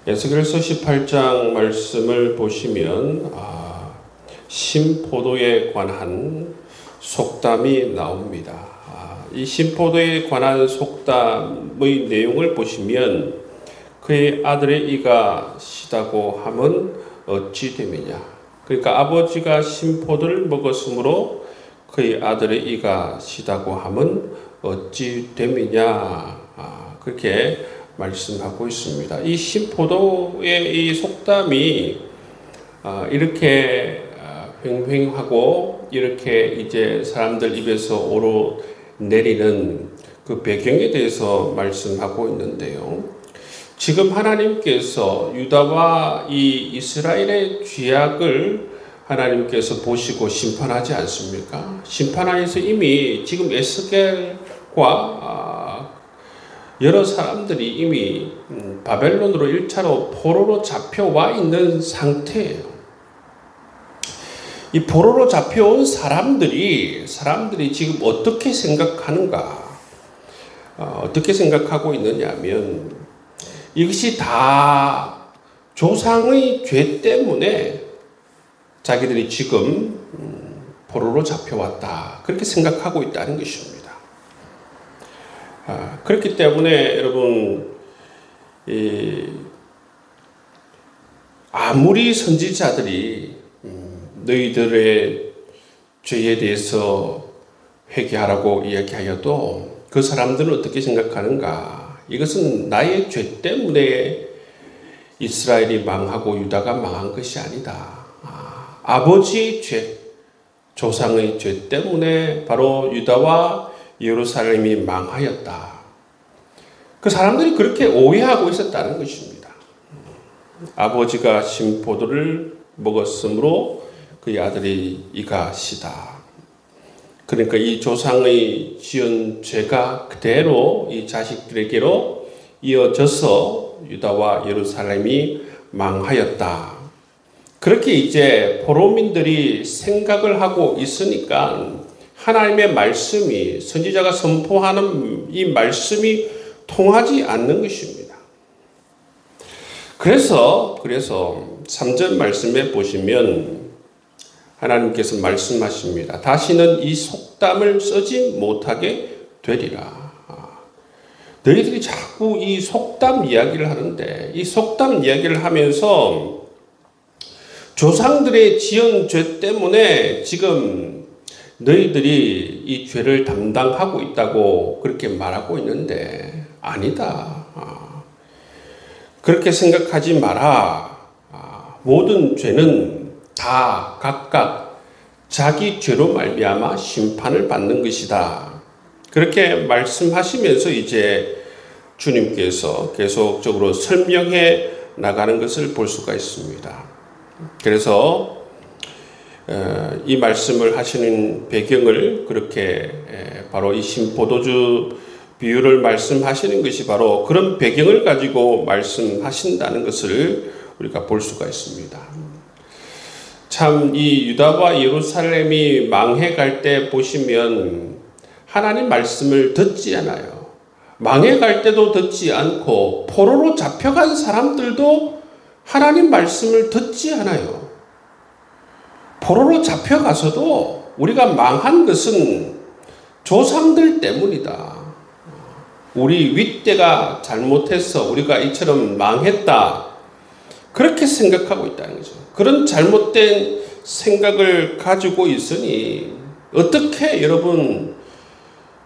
에스겔서 18장 말씀을 보시면 신포도에 관한 속담이 나옵니다. 이 신포도에 관한 속담의 내용을 보시면 그의 아들의 이가 시다고 함은 어찌 됨이냐. 그러니까 아버지가 신포도를 먹었으므로 그의 아들의 이가 시다고 함은 어찌 됨이냐. 그렇게 말씀하고 있습니다. 이 신포도의 이 속담이 이렇게 횡횡하고 이렇게 이제 사람들 입에서 오르내리는 그 배경에 대해서 말씀하고 있는데요. 지금 하나님께서 유다와 이 이스라엘의 죄악을 하나님께서 보시고 심판하지 않습니까? 심판하에서 이미 지금 에스겔과 여러 사람들이 이미 바벨론으로 1차로 포로로 잡혀와 있는 상태예요. 이 포로로 잡혀온 사람들이 지금 어떻게 생각하는가? 어떻게 생각하고 있느냐 하면 이것이 다 조상의 죄 때문에 자기들이 지금 포로로 잡혀왔다. 그렇게 생각하고 있다는 것입니다. 그렇기 때문에 여러분 아무리 선지자들이 너희들의 죄에 대해서 회개하라고 이야기하여도 그 사람들은 어떻게 생각하는가? 이것은 나의 죄 때문에 이스라엘이 망하고 유다가 망한 것이 아니다. 아버지의 죄, 조상의 죄 때문에 바로 유다와 예루살렘이 망하였다. 그 사람들이 그렇게 오해하고 있었다는 것입니다. 아버지가 신포도를 먹었으므로 그의 아들이 이가 시다. 그러니까 이 조상의 지은 죄가 그대로 이 자식들에게로 이어져서 유다와 예루살렘이 망하였다. 그렇게 이제 포로민들이 생각을 하고 있으니까 하나님의 말씀이 선지자가 선포하는 이 말씀이 통하지 않는 것입니다. 그래서 3절 말씀에 보시면 하나님께서 말씀하십니다. 다시는 이 속담을 쓰지 못하게 되리라. 너희들이 자꾸 이 속담 이야기를 하는데 이 속담 이야기를 하면서 조상들의 지은 죄 때문에 지금 너희들이 이 죄를 담당하고 있다고 그렇게 말하고 있는데 아니다. 그렇게 생각하지 마라. 모든 죄는 다 각각 자기 죄로 말미암아 심판을 받는 것이다. 그렇게 말씀하시면서 이제 주님께서 계속적으로 설명해 나가는 것을 볼 수가 있습니다. 그래서 이 말씀을 하시는 배경을 그렇게 바로 이 신포도주 비유를 말씀하시는 것이 바로 그런 배경을 가지고 말씀하신다는 것을 우리가 볼 수가 있습니다. 참 이 유다와 예루살렘이 망해갈 때 보시면 하나님 말씀을 듣지 않아요. 망해갈 때도 듣지 않고 포로로 잡혀간 사람들도 하나님 말씀을 듣지 않아요. 포로로 잡혀가서도 우리가 망한 것은 조상들 때문이다. 우리 윗대가 잘못해서 우리가 이처럼 망했다. 그렇게 생각하고 있다는 거죠. 그런 잘못된 생각을 가지고 있으니 어떻게 여러분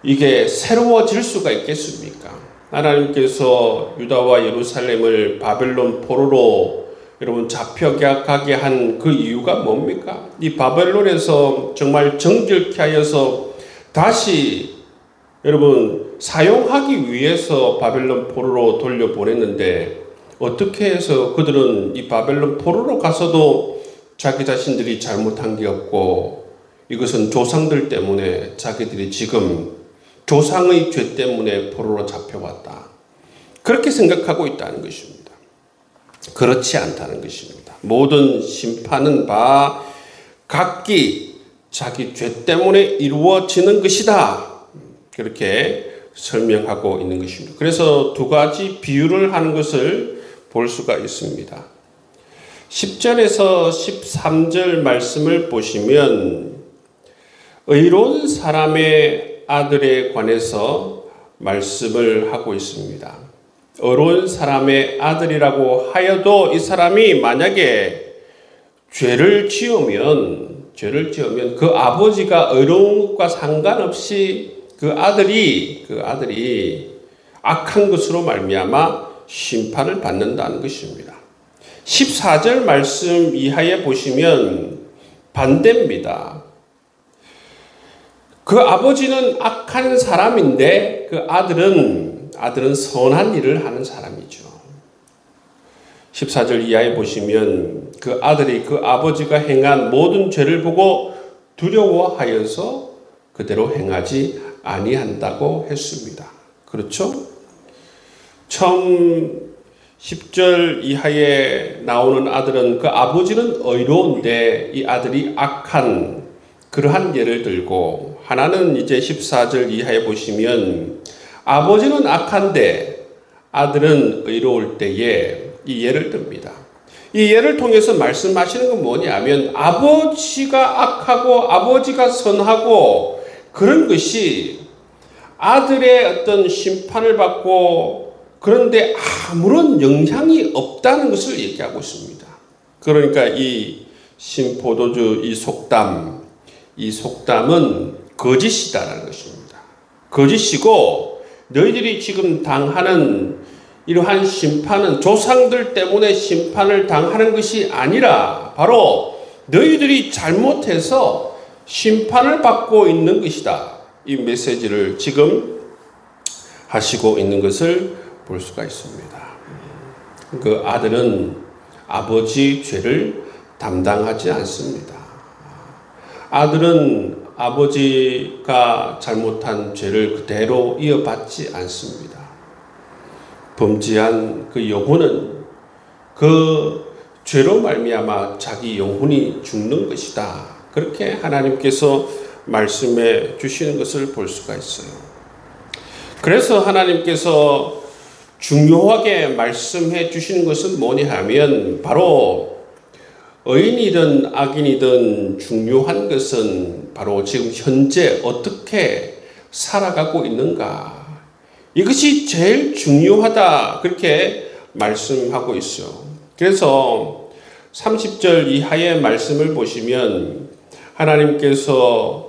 이게 새로워질 수가 있겠습니까? 하나님께서 유다와 예루살렘을 바벨론 포로로 여러분 잡혀가게 한 그 이유가 뭡니까? 이 바벨론에서 정말 정결케 하여서 다시 여러분 사용하기 위해서 바벨론 포로로 돌려보냈는데 어떻게 해서 그들은 이 바벨론 포로로 가서도 자기 자신들이 잘못한 게 없고 이것은 조상들 때문에 자기들이 지금 조상의 죄 때문에 포로로 잡혀왔다. 그렇게 생각하고 있다는 것입니다. 그렇지 않다는 것입니다. 모든 심판은 각기 자기 죄 때문에 이루어지는 것이다. 그렇게 설명하고 있는 것입니다. 그래서 두 가지 비유를 하는 것을 볼 수가 있습니다. 10절에서 13절 말씀을 보시면 의로운 사람의 아들에 관해서 말씀을 하고 있습니다. 의로운 사람의 아들이라고 하여도 이 사람이 만약에 죄를 지으면 그 아버지가 의로운 것과 상관없이 그 아들이 악한 것으로 말미암아 심판을 받는다는 것입니다. 14절 말씀 이하에 보시면 반대입니다. 그 아버지는 악한 사람인데 그 아들은 선한 일을 하는 사람이죠. 14절 이하에 보시면 그 아들이 그 아버지가 행한 모든 죄를 보고 두려워하여서 그대로 행하지 아니한다고 했습니다. 그렇죠? 처음 10절 이하에 나오는 아들은 그 아버지는 의로운데 이 아들이 악한 그러한 예를 들고, 하나는 이제 14절 이하에 보시면 아버지는 악한데 아들은 의로울 때에 이 예를 듭니다. 이 예를 통해서 말씀하시는 건 뭐냐면 아버지가 악하고 아버지가 선하고 그런 것이 아들의 어떤 심판을 받고 그런데 아무런 영향이 없다는 것을 얘기하고 있습니다. 그러니까 이 신포도주 이 속담은 거짓이다라는 것입니다. 거짓이고 너희들이 지금 당하는 이러한 심판은 조상들 때문에 심판을 당하는 것이 아니라 바로 너희들이 잘못해서 심판을 받고 있는 것이다. 이 메시지를 지금 하시고 있는 것을 볼 수가 있습니다. 그 아들은 아버지 죄를 담당하지 않습니다. 아들은 아버지가 잘못한 죄를 그대로 이어받지 않습니다. 범죄한 그 영혼은 그 죄로 말미암아 자기 영혼이 죽는 것이다. 그렇게 하나님께서 말씀해 주시는 것을 볼 수가 있어요. 그래서 하나님께서 중요하게 말씀해 주시는 것은 뭐냐 하면 바로 의인이든 악인이든 중요한 것은 바로 지금 현재 어떻게 살아가고 있는가. 이것이 제일 중요하다. 그렇게 말씀하고 있어요. 그래서 30절 이하의 말씀을 보시면 하나님께서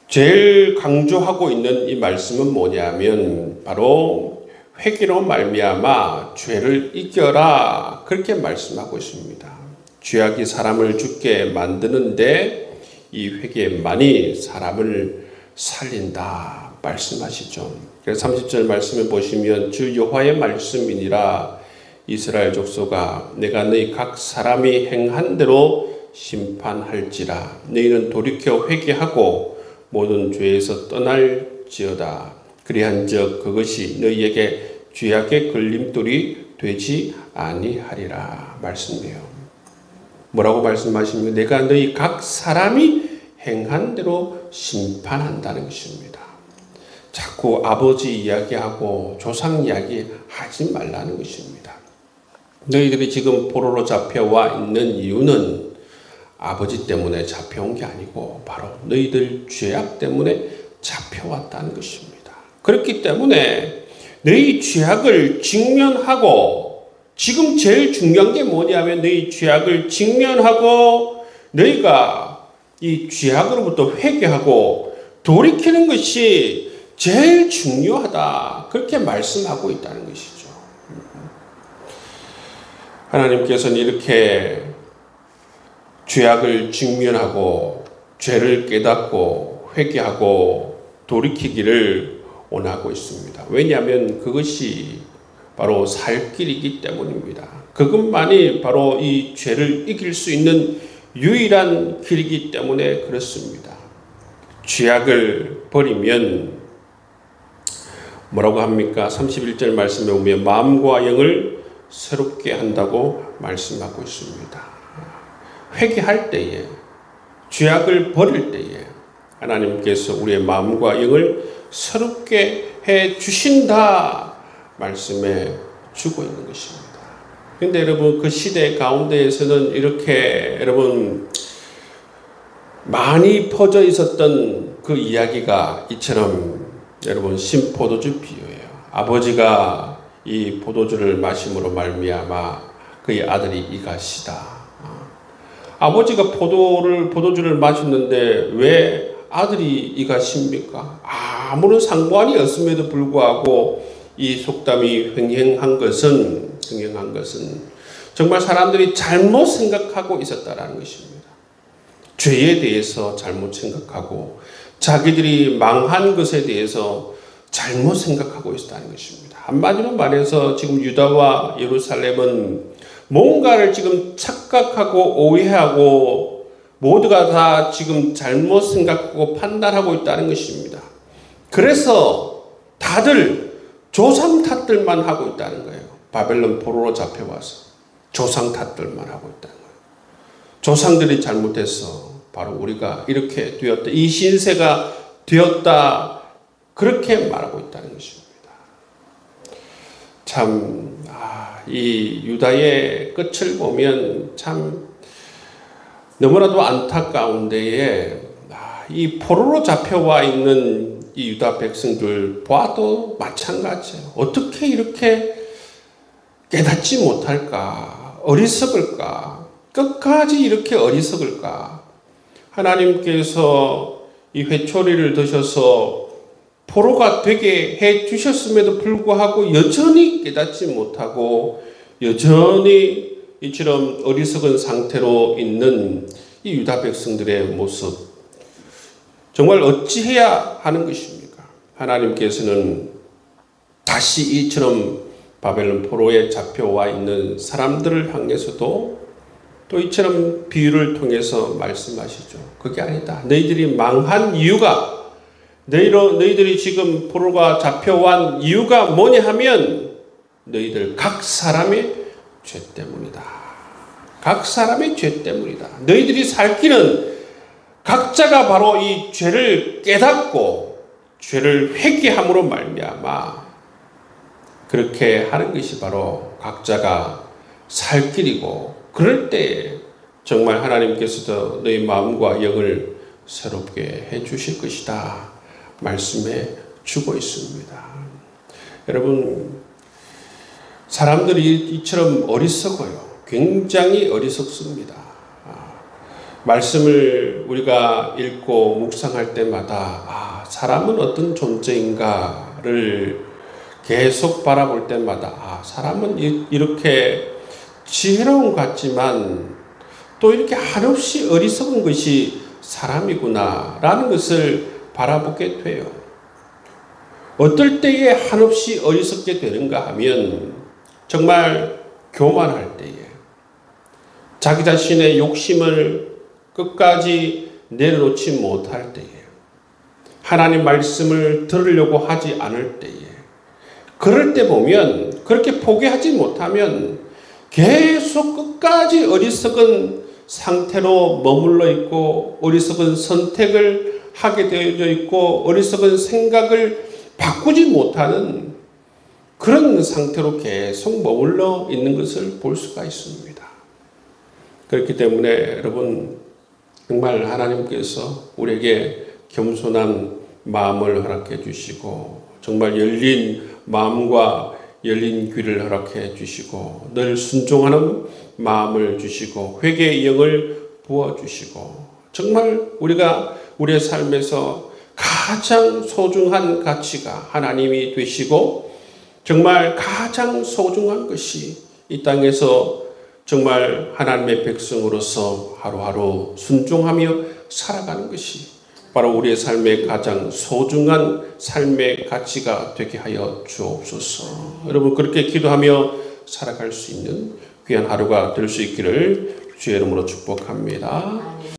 제일 강조하고 있는 이 말씀은 뭐냐면 바로 회개로 말미암아 죄를 이겨라. 그렇게 말씀하고 있습니다. 죄악이 사람을 죽게 만드는데 이 회개만이 사람을 살린다 말씀하시죠. 그래서 30절 말씀을 보시면 주 여호와의 말씀이니라 이스라엘 족속아 내가 너희 각 사람이 행한 대로 심판할지라 너희는 돌이켜 회개하고 모든 죄에서 떠날지어다. 그리한즉 그것이 너희에게 죄악의 걸림돌이 되지 아니하리라 말씀이에요. 뭐라고 말씀하십니까? 내가 너희 각 사람이 행한 대로 심판한다는 것입니다. 자꾸 아버지 이야기하고 조상 이야기 하지 말라는 것입니다. 너희들이 지금 포로로 잡혀와 있는 이유는 아버지 때문에 잡혀온 게 아니고 바로 너희들 죄악 때문에 잡혀왔다는 것입니다. 그렇기 때문에 너희 죄악을 직면하고 지금 제일 중요한 게 뭐냐면 너희 죄악을 직면하고 너희가 이 죄악으로부터 회개하고 돌이키는 것이 제일 중요하다. 그렇게 말씀하고 있다는 것이죠. 하나님께서는 이렇게 죄악을 직면하고 죄를 깨닫고 회개하고 돌이키기를 원하고 있습니다. 왜냐하면 그것이 바로 살 길이기 때문입니다. 그것만이 바로 이 죄를 이길 수 있는 유일한 길이기 때문에 그렇습니다. 죄악을 버리면 뭐라고 합니까? 31절 말씀에 보면 마음과 영을 새롭게 한다고 말씀하고 있습니다. 회개할 때에 죄악을 버릴 때에 하나님께서 우리의 마음과 영을 새롭게 해 주신다 말씀해 주고 있는 것입니다. 그런데 여러분 그 시대 가운데에서는 이렇게 여러분 많이 퍼져 있었던 그 이야기가 이처럼 여러분 신포도주 비유예요. 아버지가 이 포도주를 마심으로 말미암아 그의 아들이 이가시다. 아버지가 포도주를 마셨는데 왜 아들이 이가십니까? 아무런 상관이 없음에도 불구하고 이 속담이 횡행한 것은 정말 사람들이 잘못 생각하고 있었다라는 것입니다. 죄에 대해서 잘못 생각하고 자기들이 망한 것에 대해서 잘못 생각하고 있었다는 것입니다. 한마디로 말해서 지금 유다와 예루살렘은 뭔가를 지금 착각하고 오해하고 모두가 다 지금 잘못 생각하고 판단하고 있다는 것입니다. 그래서 다들 조상 탓들만 하고 있다는 거예요. 바벨론 포로로 잡혀와서 조상 탓들만 하고 있다는 거예요. 조상들이 잘못해서 바로 우리가 이렇게 되었다. 이 신세가 되었다. 그렇게 말하고 있다는 것입니다. 참, 이 유다의 끝을 보면 참 너무나도 안타까운 데에 이 포로로 잡혀와 있는 이 유다 백성들 봐도 마찬가지예요. 어떻게 이렇게 깨닫지 못할까? 어리석을까? 끝까지 이렇게 어리석을까? 하나님께서 이 회초리를 드셔서 포로가 되게 해 주셨음에도 불구하고 여전히 깨닫지 못하고 여전히 이처럼 어리석은 상태로 있는 이 유다 백성들의 모습, 정말 어찌해야 하는 것입니까? 하나님께서는 다시 이처럼 바벨론 포로에 잡혀와 있는 사람들을 향해서도 또 이처럼 비유를 통해서 말씀하시죠. 그게 아니다. 너희들이 망한 이유가, 너희들이 지금 포로가 잡혀온 이유가 뭐냐 하면 너희들 각 사람의 죄 때문이다. 각 사람의 죄 때문이다. 너희들이 살 길은 각자가 바로 이 죄를 깨닫고 죄를 회개함으로 말미암아 그렇게 하는 것이 바로 각자가 살 길이고, 그럴 때 정말 하나님께서도 너희 마음과 영을 새롭게 해 주실 것이다 말씀해 주고 있습니다. 여러분, 사람들이 이처럼 어리석어요. 굉장히 어리석습니다. 말씀을 우리가 읽고 묵상할 때마다 사람은 어떤 존재인가를 계속 바라볼 때마다 사람은 이렇게 지혜로운 것 같지만 또 이렇게 한없이 어리석은 것이 사람이구나 라는 것을 바라보게 돼요. 어떨 때에 한없이 어리석게 되는가 하면 정말 교만할 때에, 자기 자신의 욕심을 끝까지 내려놓지 못할 때에, 하나님 말씀을 들으려고 하지 않을 때에, 그럴 때 보면, 그렇게 포기하지 못하면 계속 끝까지 어리석은 상태로 머물러 있고 어리석은 선택을 하게 되어져 있고 어리석은 생각을 바꾸지 못하는 그런 상태로 계속 머물러 있는 것을 볼 수가 있습니다. 그렇기 때문에 여러분, 정말 하나님께서 우리에게 겸손한 마음을 허락해 주시고 정말 열린 마음과 열린 귀를 허락해 주시고 늘 순종하는 마음을 주시고 회개의 영을 부어주시고 정말 우리가 우리의 삶에서 가장 소중한 가치가 하나님이 되시고 정말 가장 소중한 것이 이 땅에서 정말 하나님의 백성으로서 하루하루 순종하며 살아가는 것이 바로 우리의 삶의 가장 소중한 삶의 가치가 되게 하여 주옵소서. 여러분, 그렇게 기도하며 살아갈 수 있는 귀한 하루가 될 수 있기를 주의 이름으로 축복합니다.